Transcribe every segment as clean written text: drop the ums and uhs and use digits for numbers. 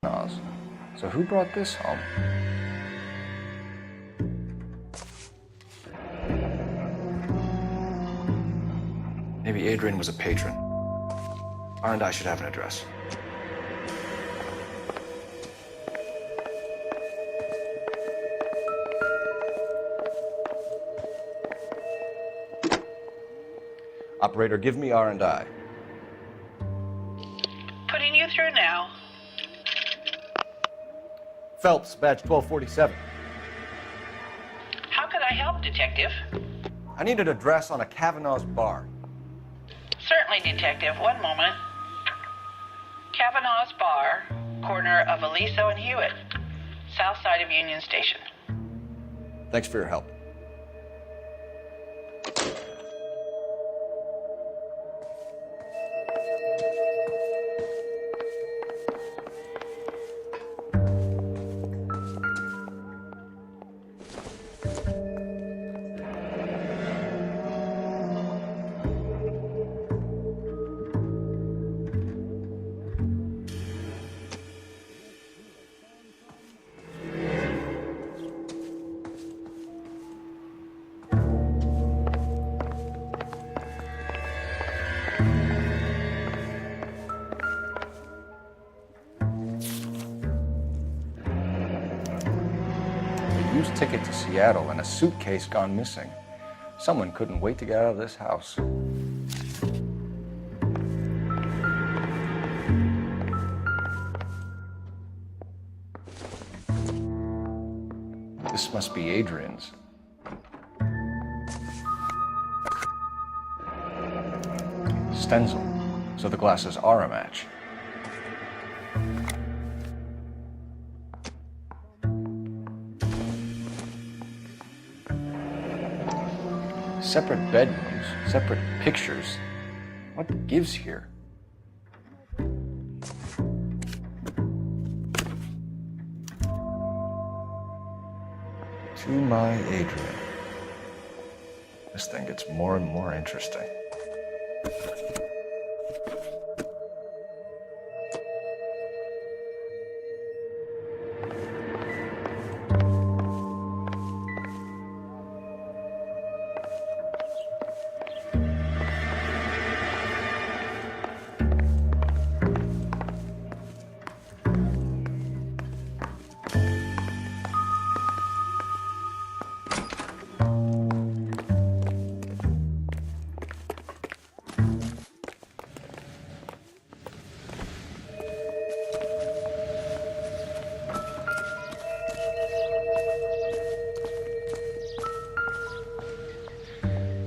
Oz. So who brought this home? Maybe Adrian was a patron. R&I should have an address. Operator, give me R&I. Putting you through now. Phelps, badge 1247. How could I help, Detective? I need an address on a Kavanaugh's bar. Certainly, Detective. One moment. Kavanaugh's Bar, corner of Aliso and Hewitt, south side of Union Station. Thanks for your help. Used ticket to Seattle and a suitcase gone missing. Someone couldn't wait to get out of this house. This must be Adrian's. Stenzel, so the glasses are a match. Separate bedrooms, separate pictures. What gives here? To my Adrian. This thing gets more and more interesting.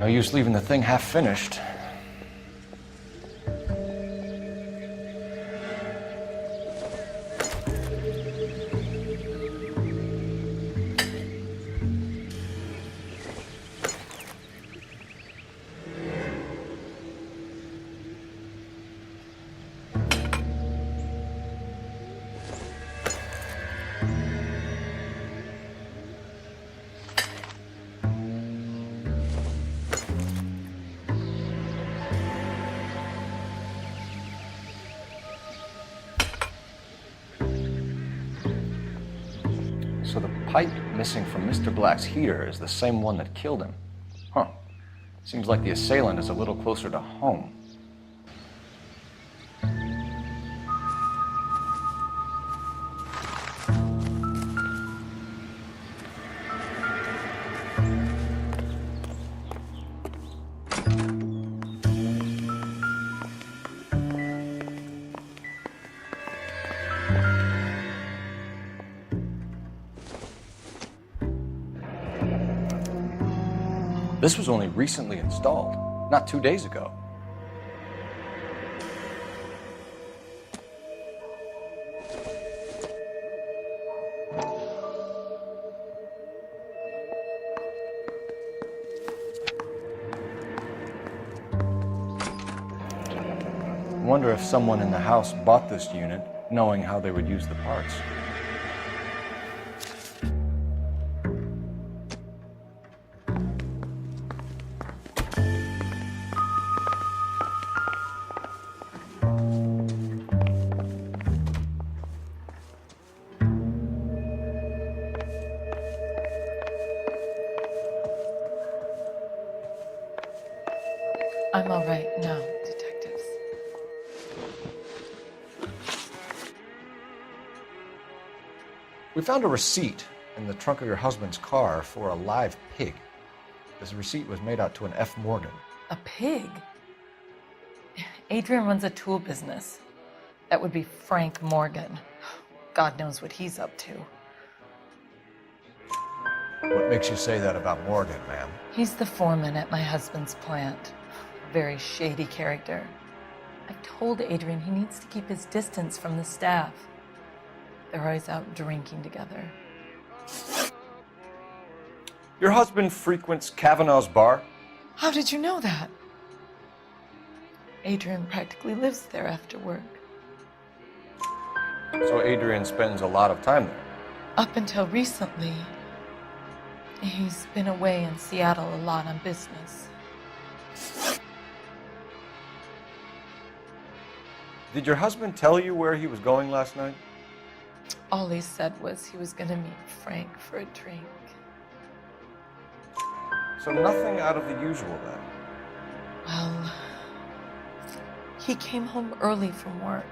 No use leaving the thing half finished. So the pipe missing from Mr. Black's heater is the same one that killed him. Huh. Seems like the assailant is a little closer to home. This was only recently installed, not 2 days ago. I wonder if someone in the house bought this unit knowing how they would use the parts. I'm all right now, detectives. We found a receipt in the trunk of your husband's car for a live pig. This receipt was made out to an F. Morgan. A pig? Adrian runs a tool business. That would be Frank Morgan. God knows what he's up to. What makes you say that about Morgan, ma'am? He's the foreman at my husband's plant. A very shady character. I've told Adrian he needs to keep his distance from the staff. They're always out drinking together. Your husband frequents Kavanaugh's bar? How did you know that? Adrian practically lives there after work. So Adrian spends a lot of time there. Up until recently, he's been away in Seattle a lot on business. Did your husband tell you where he was going last night? All he said was he was going to meet Frank for a drink. So nothing out of the usual then. Well, he came home early from work.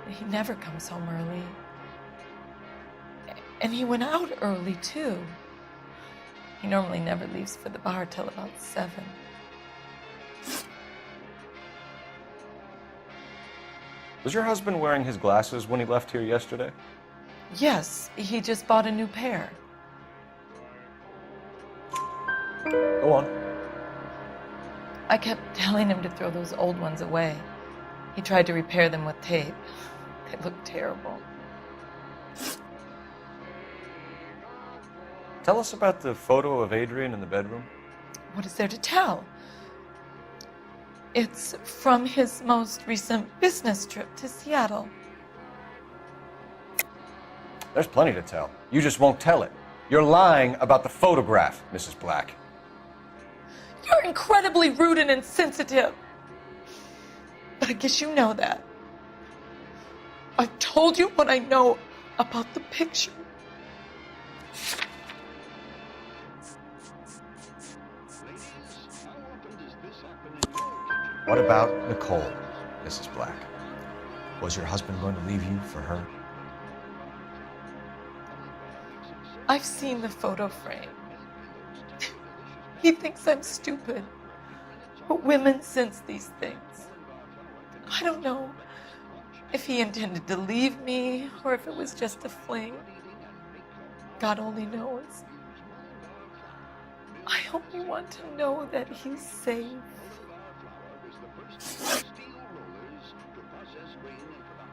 He never comes home early. And he went out early, too. He normally never leaves for the bar till about 7. Was your husband wearing his glasses when he left here yesterday? Yes, he just bought a new pair. Go on. I kept telling him to throw those old ones away. He tried to repair them with tape. They looked terrible. Tell us about the photo of Adrian in the bedroom. What is there to tell? It's from his most recent business trip to Seattle. There's plenty to tell. You just won't tell it. You're lying about the photograph, Mrs. Black. You're incredibly rude and insensitive. But I guess you know that. I've told you what I know about the picture. What about Nicole, Mrs. Black? Was your husband going to leave you for her? I've seen the photo frame. He thinks I'm stupid. But women sense these things. I don't know if he intended to leave me or if it was just a fling. God only knows. I only want to know that he's safe.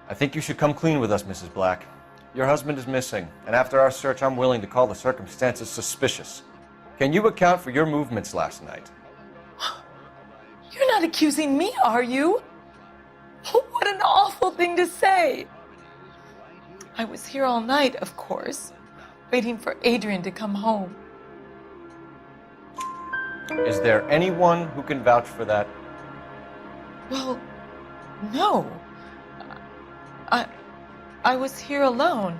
I think you should come clean with us, Mrs. Black. Your husband is missing, and after our search, I'm willing to call the circumstances suspicious. Can you account for your movements last night? You're not accusing me, are you? What an awful thing to say. I was here all night, of course, waiting for Adrian to come home. Is there anyone who can vouch for that? Well, no. I was here alone.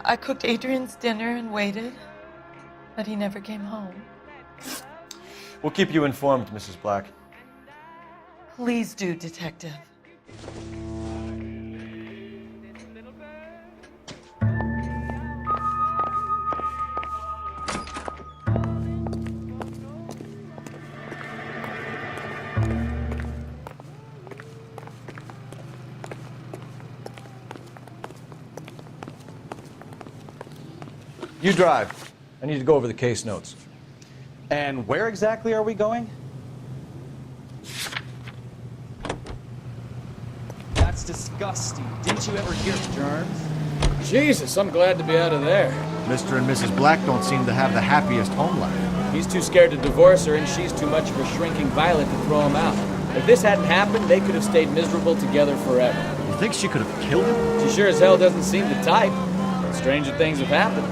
I cooked Adrian's dinner and waited, but he never came home. We'll keep you informed, Mrs. Black. Please do, Detective. You drive. I need to go over the case notes. And where exactly are we going? That's disgusting. Didn't you ever hear of germs? Jesus, I'm glad to be out of there. Mr. and Mrs. Black don't seem to have the happiest home life. He's too scared to divorce her, and she's too much of a shrinking violet to throw him out. If this hadn't happened, they could have stayed miserable together forever. You think she could have killed him? She sure as hell doesn't seem the type. But stranger things have happened.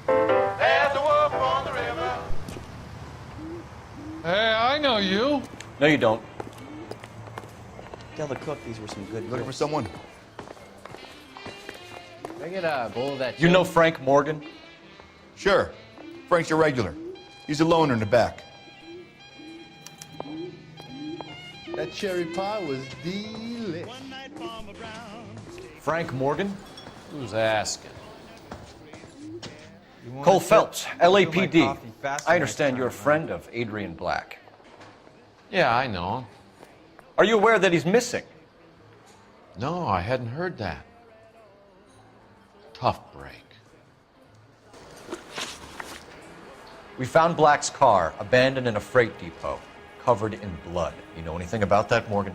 There's a wolf on the river. Hey, I know you. No, you don't. tell the cook these were some good Looking for cooks. someone? Can I get a bowl of that? You know Frank Morgan? Sure. Frank's your regular. He's a loner in the back. That cherry pie was delicious. Frank Morgan? Who's asking? Cole Phelps, LAPD. I understand you're a friend of Adrian Black. Yeah, I know him. Are you aware that he's missing? No, I hadn't heard that. Tough break. We found Black's car abandoned in a freight depot, covered in blood. You know anything about that, Morgan?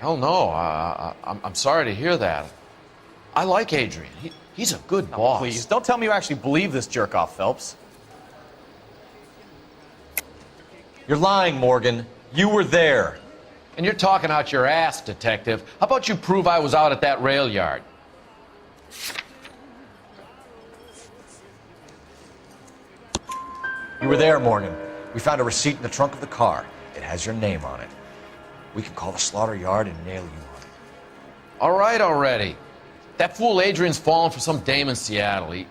Hell no. I'm sorry to hear that. I like Adrian. He's a good boss. Please, don't tell me you actually believe this jerk-off, Phelps. You're lying, Morgan. You were there. And you're talking out your ass, detective. How about you prove I was out at that rail yard? You were there, Morgan. We found a receipt in the trunk of the car. It has your name on it. We can call the slaughter yard and nail you on it. All right already. That fool Adrian's fallen for some dame in Seattle. He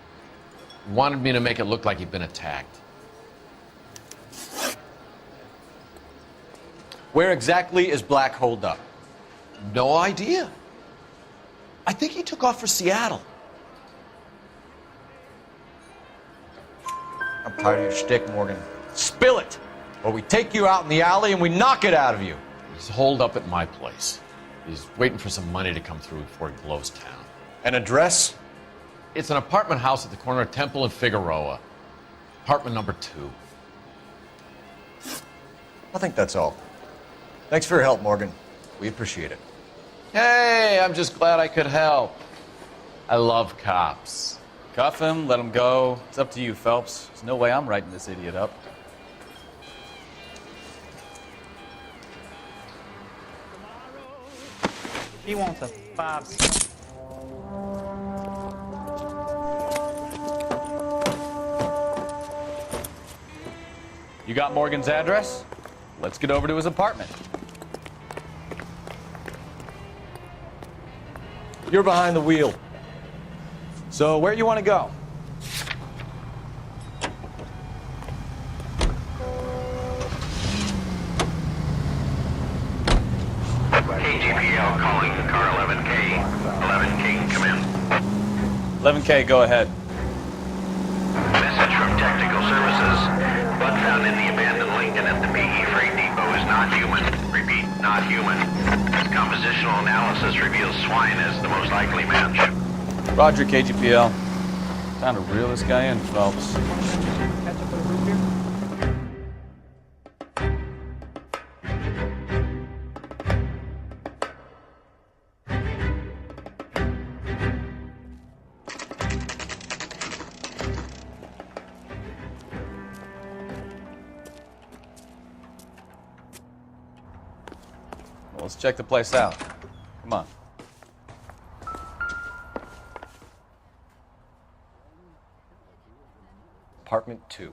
wanted me to make it look like he'd been attacked. Where exactly is Black holed up? No idea. I think he took off for Seattle. I'm tired of your shtick, Morgan. Spill it, or we take you out in the alley and we knock it out of you. He's holed up at my place. He's waiting for some money to come through before he blows town. An address? It's an apartment house at the corner of Temple and Figueroa. Apartment number 2. I think that's all. Thanks for your help, Morgan. We appreciate it. Hey, I'm just glad I could help. I love cops. Cuff him, let him go. It's up to you, Phelps. There's no way I'm writing this idiot up. He wants a 5-star. You got Morgan's address? Let's get over to his apartment. You're behind the wheel. So, where you want to go? KGPL calling car 11K. 11K, come in. 11K, go ahead. Message from Technical Services. Blood found in the abandoned Lincoln at the PE Freight Depot is not human. Repeat, not human. Compositional analysis reveals swine as the most likely match. Roger, KGPL. Time to reel this guy in, Phelps. Catch up with a root beer? Well, let's check the place out. Come on. Apartment 2.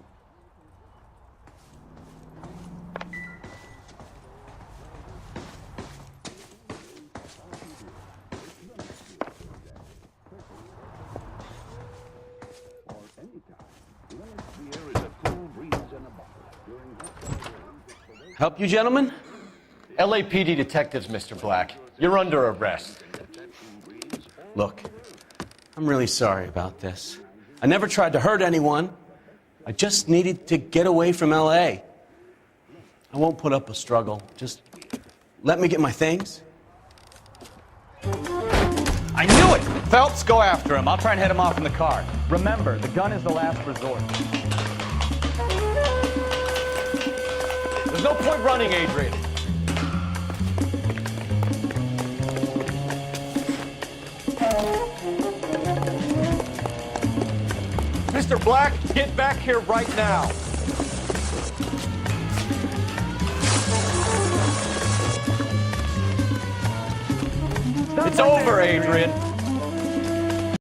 Help you, gentlemen? LAPD detectives, Mr. Black. You're under arrest. Look, I'm really sorry about this. I never tried to hurt anyone. I just needed to get away from LA. I won't put up a struggle. Just let me get my things. I knew it! Phelps, go after him. I'll try and head him off in the car. Remember, the gun is the last resort. There's no point running, Adrian. Mr. Black, get back here right now. It's over, Adrian.